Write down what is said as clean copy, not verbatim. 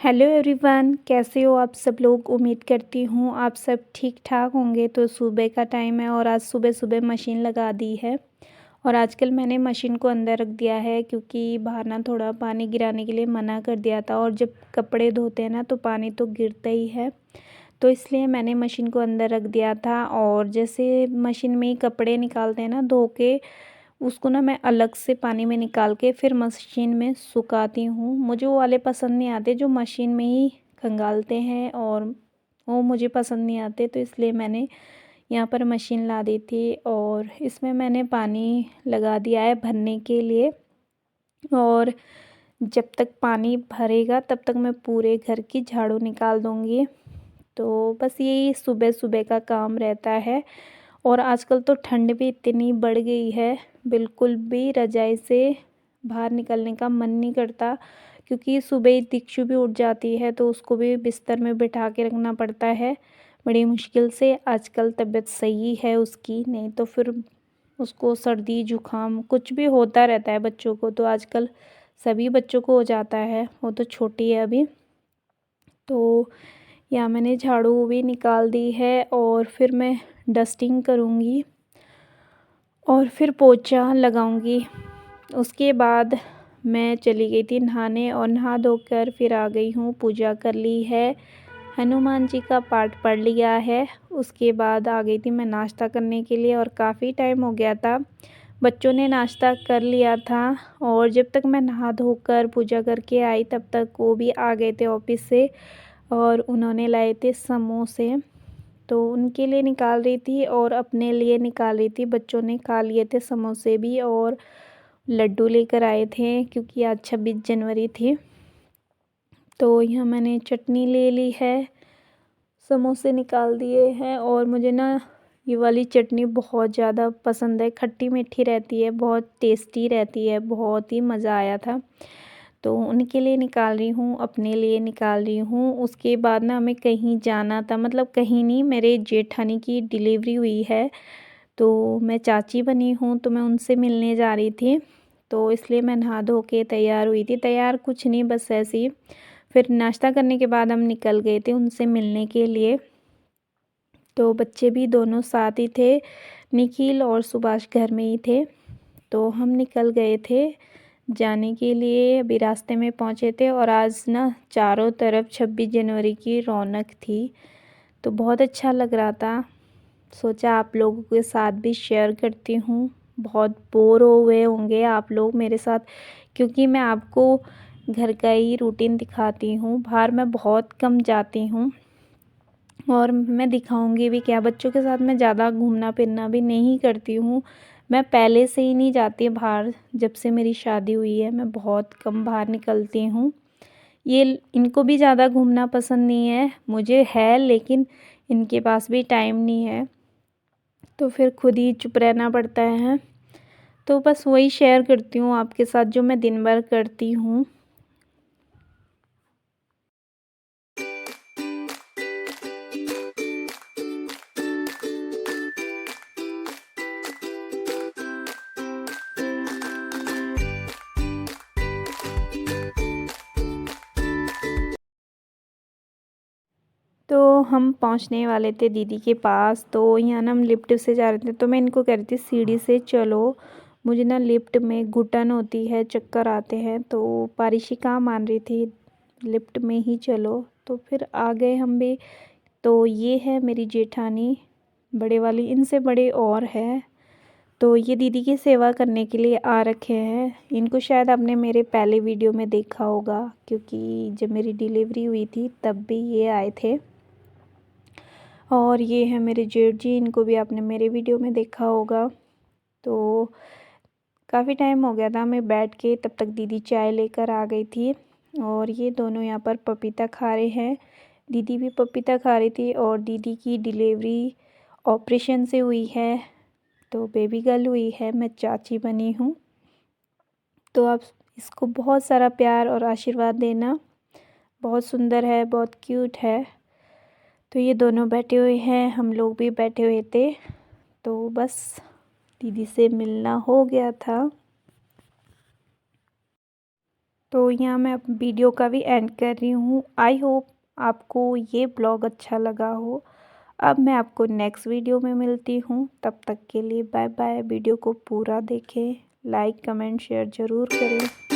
Hello everyone, कैसे हो आप सब लोग। उम्मीद करती हूँ आप सब ठीक ठाक होंगे। तो सुबह का टाइम है और आज सुबह सुबह मशीन लगा दी है। और आजकल मैंने मशीन को अंदर रख दिया है क्योंकि बाहर ना थोड़ा पानी गिराने के लिए मना कर दिया था। और जब कपड़े धोते हैं ना तो पानी तो गिरता ही है, तो इसलिए मैंने मशीन को अंदर रख दिया था। और जैसे मशीन में ही कपड़े निकालते हैं ना धो के, उसको ना मैं अलग से पानी में निकाल के फिर मशीन में सुखाती हूँ। मुझे वो वाले पसंद नहीं आते जो मशीन में ही खंगालते हैं, और वो मुझे पसंद नहीं आते। तो इसलिए मैंने यहाँ पर मशीन ला दी थी और इसमें मैंने पानी लगा दिया है भरने के लिए। और जब तक पानी भरेगा तब तक मैं पूरे घर की झाड़ू निकाल दूँगी। तो बस यही सुबह सुबह का काम रहता है। और आजकल तो ठंड भी इतनी बढ़ गई है, बिल्कुल भी रज़ाई से बाहर निकलने का मन नहीं करता। क्योंकि सुबह ही दिक्षु भी उठ जाती है तो उसको भी बिस्तर में बिठा के रखना पड़ता है बड़ी मुश्किल से। आजकल तबीयत सही है उसकी, नहीं तो फिर उसको सर्दी जुकाम कुछ भी होता रहता है बच्चों को। तो आजकल सभी बच्चों को हो जाता है, वो तो छोटी है अभी। तो यहाँ मैंने झाड़ू भी निकाल दी है और फिर मैं डस्टिंग करूँगी और फिर पोछा लगाऊंगी। उसके बाद मैं चली गई थी नहाने और नहा धोकर फिर आ गई हूँ। पूजा कर ली है, हनुमान जी का पाठ पढ़ लिया है। उसके बाद आ गई थी मैं नाश्ता करने के लिए और काफ़ी टाइम हो गया था। बच्चों ने नाश्ता कर लिया था और जब तक मैं नहा धोकर पूजा करके आई तब तक वो भी आ गए थे ऑफिस से और उन्होंने लाए थे समोसे। तो उनके लिए निकाल रही थी और अपने लिए निकाल रही थी। बच्चों ने खा लिए थे समोसे भी और लड्डू लेकर आए थे क्योंकि आज 26 जनवरी थी। तो यहाँ मैंने चटनी ले ली है, समोसे निकाल दिए हैं। और मुझे ना ये वाली चटनी बहुत ज़्यादा पसंद है, खट्टी मीठी रहती है, बहुत टेस्टी रहती है, बहुत ही मज़ा आया था। तो उनके लिए निकाल रही हूँ, अपने लिए निकाल रही हूँ। उसके बाद ना हमें कहीं जाना था, मतलब कहीं नहीं, मेरे जेठानी की डिलीवरी हुई है तो मैं चाची बनी हूँ तो मैं उनसे मिलने जा रही थी। तो इसलिए मैं नहा धो के तैयार हुई थी, तैयार कुछ नहीं बस ऐसे ही। फिर नाश्ता करने के बाद हम निकल गए थे उनसे मिलने के लिए। तो बच्चे भी दोनों साथ ही थे, निखिल और सुभाष घर में ही थे। तो हम निकल गए थे जाने के लिए, अभी रास्ते में पहुँचे थे। और आज ना चारों तरफ 26 जनवरी की रौनक थी तो बहुत अच्छा लग रहा था। सोचा आप लोगों के साथ भी शेयर करती हूँ। बहुत बोर हो गए होंगे आप लोग मेरे साथ, क्योंकि मैं आपको घर का ही रूटीन दिखाती हूँ, बाहर मैं बहुत कम जाती हूँ। और मैं दिखाऊंगी भी क्या, बच्चों के साथ मैं ज़्यादा घूमना फिरना भी नहीं करती हूँ। मैं पहले से ही नहीं जाती बाहर, जब से मेरी शादी हुई है मैं बहुत कम बाहर निकलती हूँ। ये इनको भी ज़्यादा घूमना पसंद नहीं है, मुझे है लेकिन इनके पास भी टाइम नहीं है, तो फिर खुद ही चुप रहना पड़ता है। तो बस वही शेयर करती हूँ आपके साथ जो मैं दिन भर करती हूँ। तो हम पहुंचने वाले थे दीदी के पास। तो यहाँ ना हम लिफ्ट से जा रहे थे तो मैं इनको कह रही थी सीढ़ी से चलो, मुझे ना लिफ्ट में घुटन होती है, चक्कर आते हैं। तो पारिशी कहाँ मान रही थी, लिफ्ट में ही चलो। तो फिर आ गए हम भी। तो ये है मेरी जेठानी बड़े वाली, इनसे बड़े और है। तो ये दीदी की सेवा करने के लिए आ रखे हैं। इनको शायद आपने मेरे पहले वीडियो में देखा होगा, क्योंकि जब मेरी डिलीवरी हुई थी तब भी ये आए थे। और ये है मेरे जेठ जी, इनको भी आपने मेरे वीडियो में देखा होगा। तो काफ़ी टाइम हो गया था मैं बैठ के, तब तक दीदी चाय लेकर आ गई थी। और ये दोनों यहाँ पर पपीता खा रहे हैं, दीदी भी पपीता खा रही थी। और दीदी की डिलीवरी ऑपरेशन से हुई है, तो बेबी गर्ल हुई है, मैं चाची बनी हूँ। तो आप इसको बहुत सारा प्यार और आशीर्वाद देना, बहुत सुंदर है, बहुत क्यूट है। तो ये दोनों बैठे हुए हैं, हम लोग भी बैठे हुए थे। तो बस दीदी से मिलना हो गया था। तो यहाँ मैं अब वीडियो का भी एंड कर रही हूँ। आई होप आपको ये ब्लॉग अच्छा लगा हो। अब मैं आपको नेक्स्ट वीडियो में मिलती हूँ, तब तक के लिए बाय बाय। वीडियो को पूरा देखें, लाइक कमेंट शेयर ज़रूर करें।